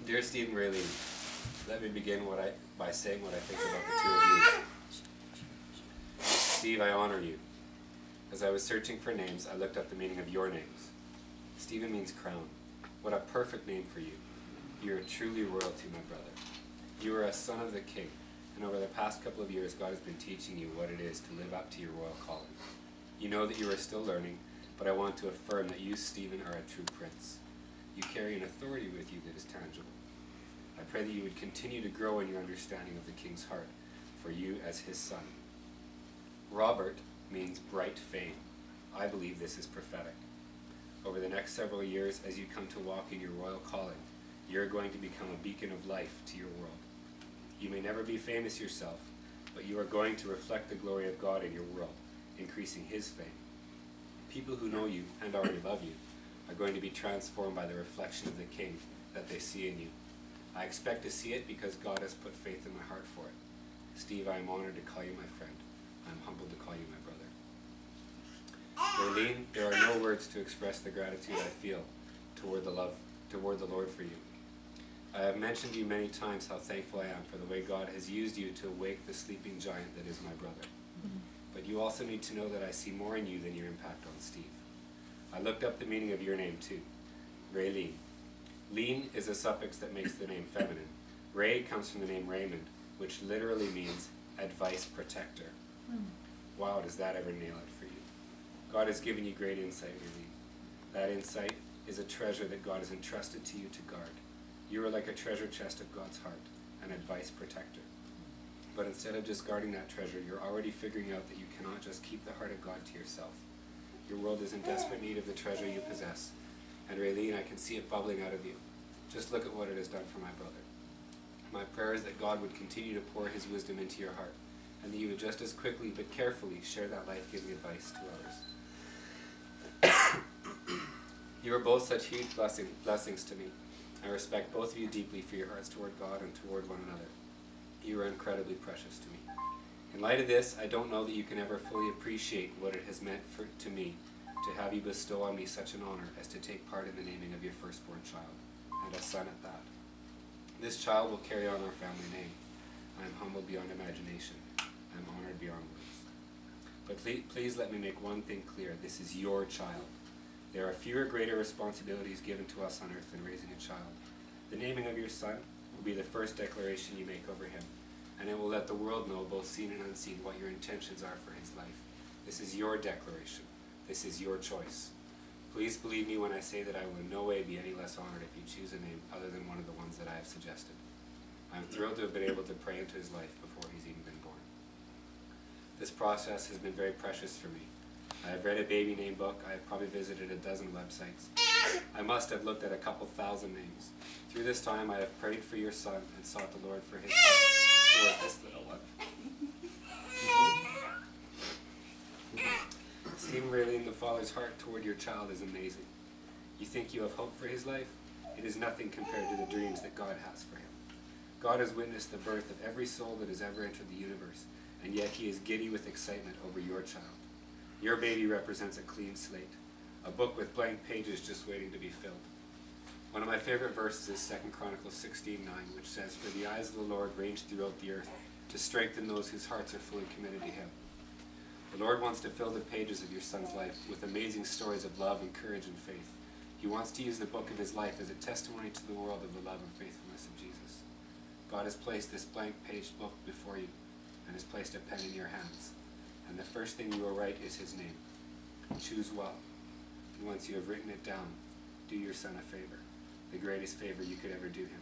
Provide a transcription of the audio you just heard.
Dear Steve and Raylene, let me begin by saying what I think about the two of you. Steve, I honor you. As I was searching for names, I looked up the meaning of your names. Stephen means crown. What a perfect name for you. You are truly royalty, my brother. You are a son of the king, and over the past couple of years, God has been teaching you what it is to live up to your royal calling. You know that you are still learning, but I want to affirm that you, Stephen, are a true prince. You carry an authority with you that is tangible. I pray that you would continue to grow in your understanding of the king's heart for you as his son. Robert means bright fame. I believe this is prophetic. Over the next several years, as you come to walk in your royal calling, you're going to become a beacon of life to your world. You may never be famous yourself, but you are going to reflect the glory of God in your world, increasing his fame. People who know you and already love you are going to be transformed by the reflection of the king that they see in you. I expect to see it because God has put faith in my heart for it. Steve, I am honored to call you my friend. I am humbled to call you my brother. Raylene, there are no words to express the gratitude I feel toward the Lord for you. I have mentioned to you many times how thankful I am for the way God has used you to awake the sleeping giant that is my brother. But you also need to know that I see more in you than your impact on Steve. I looked up the meaning of your name too, Raylene. Lean is a suffix that makes the name feminine. Ray comes from the name Raymond, which literally means advice protector. Wow, does that ever nail it for you? God has given you great insight, Raylene. That insight is a treasure that God has entrusted to you to guard. You are like a treasure chest of God's heart, an advice protector. But instead of just guarding that treasure, you're already figuring out that you cannot just keep the heart of God to yourself. Your world is in desperate need of the treasure you possess. And Raylene, I can see it bubbling out of you. Just look at what it has done for my brother. My prayer is that God would continue to pour his wisdom into your heart, and that you would just as quickly but carefully share that life-giving advice to others. You are both such huge blessings to me. I respect both of you deeply for your hearts toward God and toward one another. You are incredibly precious to me. In light of this, I don't know that you can ever fully appreciate what it has meant to me to have you bestow on me such an honor as to take part in the naming of your firstborn child, and a son at that. This child will carry on our family name. I am humbled beyond imagination. I am honored beyond words. But please let me make one thing clear. This is your child. There are fewer greater responsibilities given to us on earth than raising a child. The naming of your son will be the first declaration you make over him, and it will let the world know, both seen and unseen, what your intentions are for his life. This is your declaration. This is your choice. Please believe me when I say that I will in no way be any less honored if you choose a name other than one of the ones that I have suggested. I am thrilled to have been able to pray into his life before he's even been born. This process has been very precious for me. I have read a baby name book. I have probably visited a dozen websites. I must have looked at a couple thousand names. Through this time, I have prayed for your son and sought the Lord for his heart toward this little one. Stephen Raylene, the Father's heart toward your child is amazing. You think you have hope for his life? It is nothing compared to the dreams that God has for him. God has witnessed the birth of every soul that has ever entered the universe, and yet he is giddy with excitement over your child. Your baby represents a clean slate, a book with blank pages just waiting to be filled. One of my favorite verses is 2 Chronicles 16:9, which says, "For the eyes of the Lord range throughout the earth to strengthen those whose hearts are fully committed to him." The Lord wants to fill the pages of your son's life with amazing stories of love and courage and faith. He wants to use the book of his life as a testimony to the world of the love and faithfulness of Jesus. God has placed this blank page book before you and has placed a pen in your hands. And the first thing you will write is his name. Choose well. And once you have written it down, do your son a favor, the greatest favor you could ever do him.